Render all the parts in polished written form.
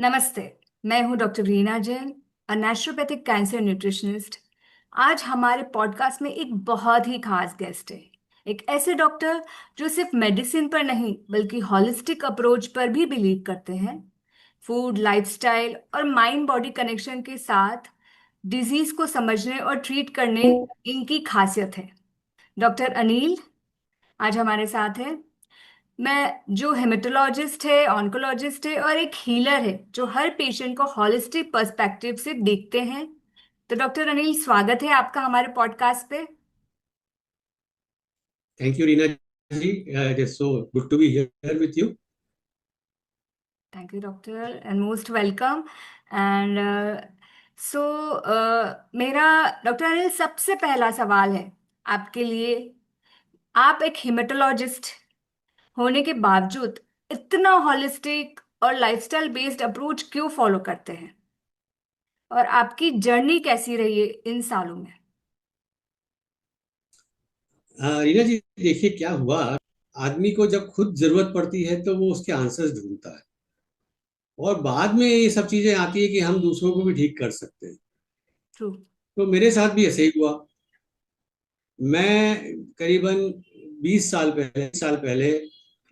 नमस्ते। मैं हूं डॉक्टर रीना जैन, अ नेचुरोपैथिक कैंसर न्यूट्रिशनिस्ट। आज हमारे पॉडकास्ट में एक बहुत ही खास गेस्ट है। एक ऐसे डॉक्टर जो सिर्फ मेडिसिन पर नहीं बल्कि हॉलिस्टिक अप्रोच पर भी बिलीव करते हैं। फूड, लाइफस्टाइल और माइंड बॉडी कनेक्शन के साथ डिजीज को समझने और ट्रीट करने इनकी खासियत है। डॉक्टर अनिल आज हमारे साथ है। मैं जो हेमेटोलॉजिस्ट है, ऑन्कोलॉजिस्ट है और एक हीलर है जो हर पेशेंट को हॉलिस्टिक पर्सपेक्टिव से देखते हैं। तो डॉक्टर अनिल, स्वागत है आपका हमारे पॉडकास्ट पे। Thank you, Reena ji. It is so good to be here with you. Thank you doctor and most welcome. And so मेरा डॉक्टर अनिल सबसे पहला सवाल है आपके लिए। आप एक हेमेटोलॉजिस्ट होने के बावजूद इतना हॉलिस्टिक और लाइफस्टाइल बेस्ड अप्रोच क्यों फॉलो करते हैं, और आपकी जर्नी कैसी रही है इन सालों में? रीना जी, देखिए क्या हुआ। आदमी को जब खुद जरूरत पड़ती है तो वो उसके आंसर्स ढूंढता है, और बाद में ये सब चीजें आती है कि हम दूसरों को भी ठीक कर सकते हैं। ट्रू। तो मेरे साथ भी ऐसे ही हुआ। मैं करीबन 20 साल पहले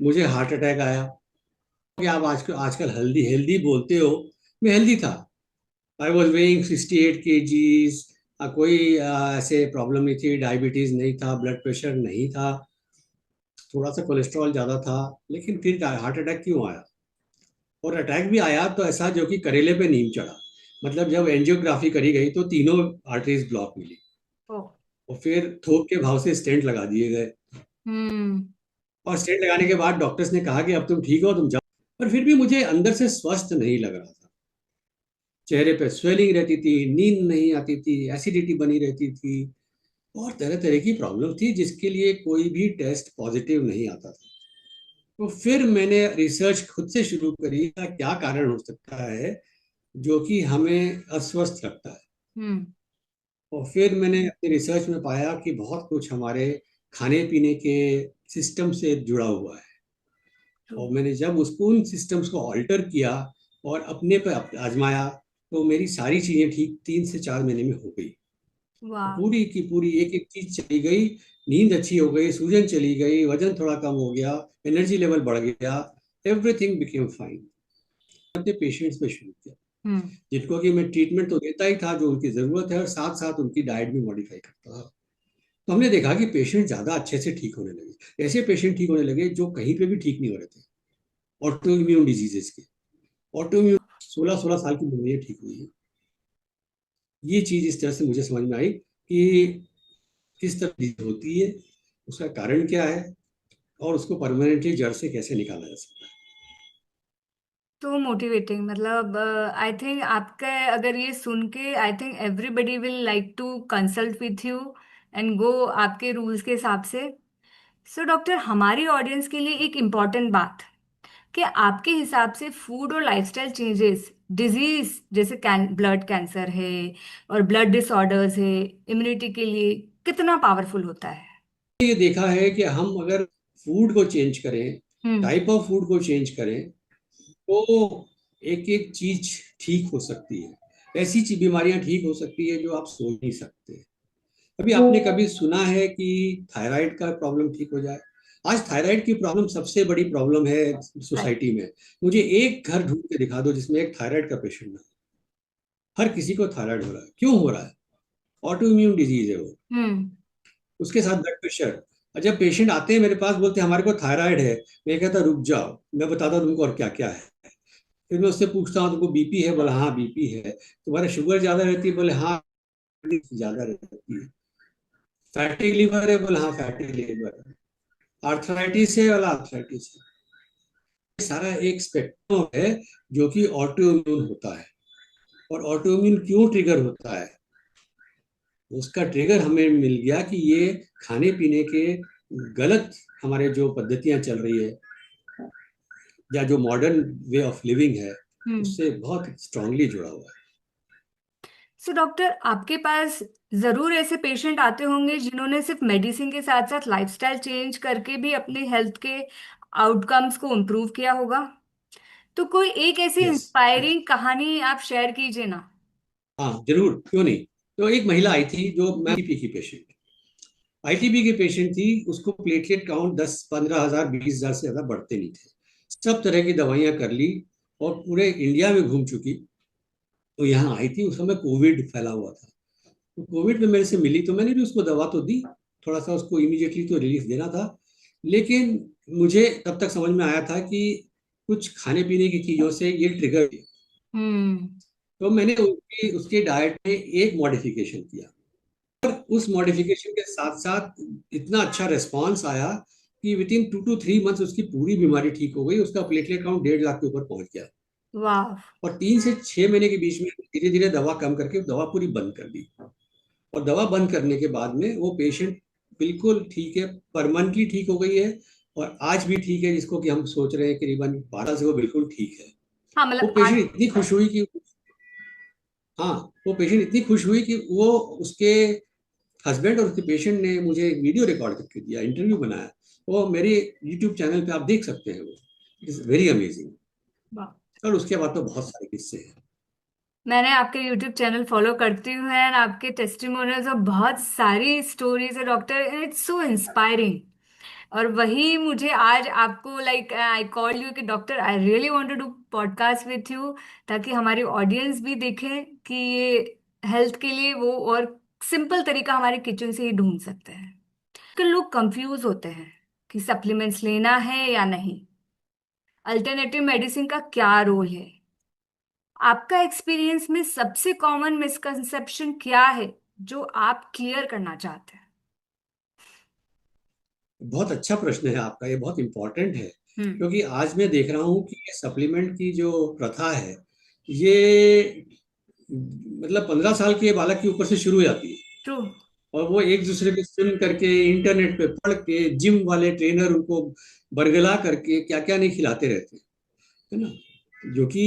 मुझे हार्ट अटैक आया। कि आप आजकल आजकल हेल्दी हेल्दी बोलते हो। मैं हेल्दी था। I was weighing 68 kgs। कोई ऐसे प्रॉब्लम नहीं थी, डायबिटीज नहीं था, ब्लड प्रेशर नहीं था, थोड़ा सा कोलेस्ट्रॉल ज्यादा था। लेकिन फिर हार्ट अटैक क्यों आया? और अटैक भी आया तो ऐसा जो कि करेले पे नीम चढ़ा। मतलब जब एंजियोग्राफी करी गई तो तीनों आर्टरीज ब्लॉक मिली, ओ। और फिर थोक के भाव से स्टेंट लगा दिए गए। हम्म। और स्टेंट लगाने के बाद डॉक्टर्स ने कहा कि अब तुम ठीक हो, तुम जाओ। पर फिर भी मुझे अंदर से स्वस्थ नहीं लग रहा था। चेहरे पे स्वेलिंग रहती थी, नींद नहीं आती थी, एसिडिटी बनी रहती थी, और तरह तरह की प्रॉब्लम थी जिसके लिए कोई भी टेस्ट पॉजिटिव नहीं आता था। तो फिर मैंने रिसर्च खुद से शुरू करी कि क्या कारण हो सकता है जो कि हमें अस्वस्थ रखता है। हम्म। और फिर मैंने अपनी रिसर्च में पाया कि बहुत कुछ हमारे खाने पीने के सिस्टम से जुड़ा हुआ है। ट्रू। और मैंने जब उसको उन सिस्टम्स को ऑल्टर किया और अपने पर आजमाया, तो मेरी सारी चीजें ठीक 3 से 4 महीने में हो गई। वाह। पूरी की पूरी एक एक चीज चली गई। नींद अच्छी हो गई, सूजन चली गई, वजन थोड़ा कम हो गया, एनर्जी लेवल बढ़ गया। Everything became fine. अपने पेशेंट्स में शुरू किया, हम्म। जिनको कि मैं ट्रीटमेंट तो देता ही था जो उनकी जरूरत है, और साथ साथ उनकी डाइट भी मॉडिफाई करता था। तो हमने देखा कि पेशेंट ज्यादा अच्छे से ठीक होने लगे। ऐसे पेशेंट ठीक होने लगे जो कहीं पे भी ठीक नहीं हो रहे थे, ऑटो इम्यून डिजीजेस के। ऑटो इम्यून 16-16 साल की उम्र में ठीक हुई है। ये चीज इस तरह से मुझे समझ में आई कि किस तरह डिजीज होती है, उसका कारण क्या है, और उसको परमानेंटली जड़ से कैसे निकाला जा सकता है। तो मोटिवेटिंग, मतलब आई थिंक आपका अगर ये सुन के I think everybody will like to consult with you and go आपके रूल्स के हिसाब से। सो डॉक्टर, हमारी ऑडियंस के लिए एक इम्पॉर्टेंट बात कि आपके हिसाब से फूड और लाइफस्टाइल चेंजेस डिजीज जैसे ब्लड कैंसर है और ब्लड डिसऑर्डर्स है, इम्यूनिटी के लिए कितना पावरफुल होता है? ये देखा है कि हम अगर फूड को चेंज करें, हम्म। टाइप ऑफ फूड को चेंज करें, तो एक एक चीज ठीक हो सकती है। ऐसी बीमारियां ठीक हो सकती है जो आप सोच नहीं सकते। अभी आपने कभी सुना है कि थायराइड का प्रॉब्लम ठीक हो जाए? आज थायराइड की प्रॉब्लम सबसे बड़ी प्रॉब्लम है राइट। सोसाइटी में। मुझे एक घर ढूंढ के दिखा दो जिसमें एक थायराइड का पेशेंट ना हो। हर किसी को थायराइड हो रहा है। क्यों हो रहा है? ऑटो इम्यून डिजीज है वो। हम्म। उसके साथ ब्लड प्रेशर। और जब पेशेंट आते हैं मेरे पास, बोलते हैं हमारे को थायराइड है, मैं कहता रुक जाओ, मैं बताता हूँ तुमको और क्या क्या है। फिर मैं उससे पूछता हूँ तुमको बीपी है? बोला हाँ बीपी है। तुम्हारा शुगर ज्यादा रहती है? बोले हाँ ज्यादा रहती है। फैटी लीवर है? बोले हाँ फैटी लीवर है। आर्थराइटिस है? वाला आर्थराइटिस है। ये सारा एक स्पेक्ट्रम है जो कि ऑटो इम्यून होता है। और ऑटो इम्यून क्यों ट्रिगर होता है? उसका ट्रिगर हमें मिल गया कि ये खाने पीने के गलत, हमारे जो पद्धतियां चल रही है या जो मॉडर्न वे ऑफ लिविंग है, हम्म। उससे बहुत स्ट्रांगली जुड़ा हुआ है। सो डॉक्टर, आपके पास जरूर ऐसे पेशेंट आते होंगे जिन्होंने सिर्फ मेडिसिन के साथ साथ लाइफस्टाइल चेंज करके भी अपने हेल्थ के आउटकम्स को इम्प्रूव किया होगा। तो कोई एक ऐसी यस। इंस्पायरिंग कहानी आप शेयर कीजिए ना। हाँ जरूर, क्यों नहीं। तो एक महिला आई थी जो मैं आईटीबी की पेशेंट, आईटीबी की पेशेंट थी। उसको प्लेटलेट काउंट 10-15 हजार 20 हजार से ज्यादा बढ़ते नहीं थे। सब तरह की दवाइयां कर ली और पूरे इंडिया में घूम चुकी। तो यहाँ आई थी, उस समय कोविड फैला हुआ था। तो कोविड में मेरे से मिली तो मैंने भी उसको दवा तो दी, थोड़ा सा उसको इमीडिएटली तो रिलीफ देना था। लेकिन मुझे तब तक समझ में आया था कि कुछ खाने पीने की चीजों से ये ट्रिगर। हम्म। तो मैंने उसकी उसके डाइट में एक मॉडिफिकेशन किया। उस मॉडिफिकेशन के साथ साथ इतना अच्छा रिस्पॉन्स आया कि विद इन 2 to 3 मंथ्स उसकी पूरी बीमारी ठीक हो गई। उसका प्लेटलेट काउंट 1.5 लाख के ऊपर पहुंच गया। वाह। और 3 से 6 महीने के बीच में धीरे धीरे दवा कम करके दवा पूरी बंद कर दी। और दवा बंद करने के बाद में वो पेशेंट बिल्कुल ठीक है, परमानेंटली ठीक हो गई है। और आज भी ठीक है, जिसको कि हम सोच रहे हैं करीबन 12 से वो बिल्कुल ठीक है। हाँ वो मतलब आज। पेशेंट इतनी खुश हुई कि, हाँ, वो पेशेंट इतनी खुश हुई कि वो उसके हस्बैंड और उसके पेशेंट ने मुझे एक वीडियो रिकॉर्ड करके दिया, इंटरव्यू बनाया। वो मेरे यूट्यूब चैनल पे आप देख सकते हैं। वो इट इज वेरी अमेजिंग। वाह। और उसके बाद तो बहुत सारे किस्से हैं। मैंने आपके यूट्यूब चैनल फॉलो करती हूँ एंड आपके टेस्टिमोनियल्स और बहुत सारी स्टोरीज है डॉक्टर, इट्स सो इंस्पायरिंग। और वही मुझे आज आपको लाइक आई कॉल यू कि doctor I really want to do podcast with you, ताकि हमारी ऑडियंस भी देखे कि ये हेल्थ के लिए वो और सिंपल तरीका हमारे किचन से ही ढूंढ सकते हैं। कि लोग कंफ्यूज होते हैं कि सप्लीमेंट्स लेना है या नहीं, अल्टरनेटिव मेडिसिन का क्या रोल है। आपका एक्सपीरियंस में सबसे कॉमन मिसकंसेप्शन क्या है जो आप क्लियर करना चाहते हैं? बहुत अच्छा प्रश्न है आपका, ये बहुत इंपॉर्टेंट है। हम्म। क्योंकि आज मैं देख रहा हूँ कि ये सप्लीमेंट की जो प्रथा है, ये मतलब 15 साल के बालक के ऊपर से शुरू हो जाती है। ट्रू। और वो एक दूसरे को सुन करके, इंटरनेट पे पढ़ के, जिम वाले ट्रेनर उनको बरगला करके क्या क्या नहीं खिलाते रहते हैं, है ना। जो कि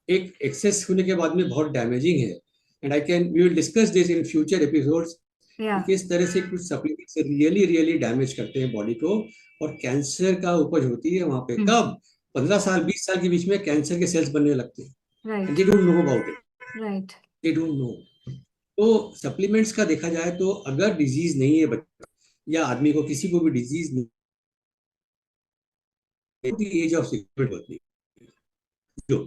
एक एक्सेस होने के बाद में बहुत डैमेजिंग है। And I can we will discuss this in future episodes या। कि किस तरह से कुछ सप्लीमेंट्स रियली रियली डैमेज करते हैं बॉडी को। और कैंसर का उपज होती है वहां पे हम्म। कब, 15 साल 20 साल के बीच में कैंसर के सेल्स बनने लगते हैं। And right. They don't know about it, right. They don't know. तो सप्लीमेंट्स का देखा जाए तो अगर डिजीज नहीं है बच्चा या आदमी को किसी को भी डिजीज नहीं, एज ऑफ सप्लीमेंट होती है। जो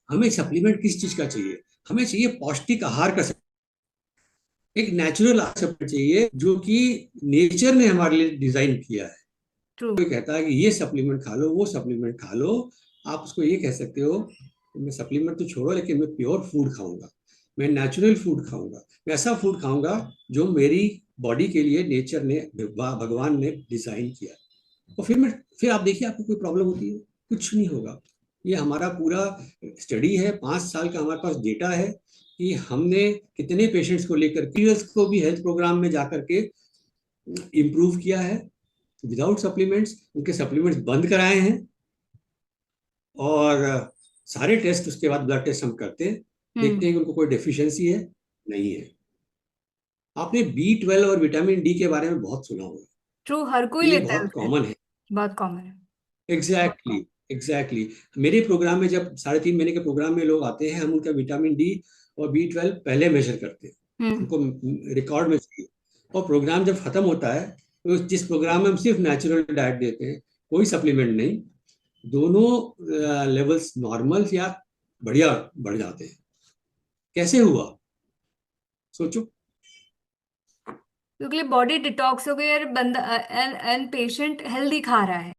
हमें सप्लीमेंट किस चीज का चाहिए, हमें चाहिए पौष्टिक आहार का एक नेचुरल सप्लीमेंट चाहिए जो कि नेचर ने हमारे लिए डिजाइन किया है। ट्रू। कोई कहता है कि ये सप्लीमेंट खा लो, वो सप्लीमेंट खा लो। आप उसको ये कह सकते हो कि मैं सप्लीमेंट तो छोड़ो, लेकिन मैं प्योर फूड खाऊंगा, मैं नेचुरल फूड खाऊंगा, मैं ऐसा फूड खाऊंगा जो मेरी बॉडी के लिए नेचर ने, भगवान ने डिजाइन किया। और फिर आप देखिए आपको कोई प्रॉब्लम होती है, कुछ नहीं होगा। ये हमारा पूरा स्टडी है, 5 साल का हमारे पास डेटा है कि हमने कितने पेशेंट्स को लेकर पीरियड्स को भी हेल्थ प्रोग्राम में जाकर के इम्प्रूव किया है विदाउट सप्लीमेंट्स, उनके सप्लीमेंट्स बंद कराए हैं। और सारे टेस्ट उसके बाद ब्लड टेस्ट हम करते हैं, हम्म। देखते हैं कि उनको कोई डेफिशिएंसी है, नहीं है। आपने B12 और विटामिन डी के बारे में बहुत सुना होगा, ट्रू, हर कोई ये लेता है बहुत उसे। कॉमन है। बहुत कॉमन है। Exactly exactly. मेरे प्रोग्राम में जब 3.5 महीने के प्रोग्राम में लोग आते हैं, हम उनका विटामिन डी और B12 पहले मेजर करते हैं, हम्म। उनको रिकॉर्ड में चाहिए। और प्रोग्राम जब खत्म होता है, तो जिस प्रोग्राम में हम सिर्फ नेचुरल डाइट देते हैं, कोई सप्लीमेंट नहीं, दोनों लेवल्स नॉर्मल या बढ़िया बढ़ जाते हैं। कैसे हुआ, सोचो। क्योंकि बॉडी डिटॉक्स हो गई और बंदा एंड पेशेंट हेल्दी खा रहा है।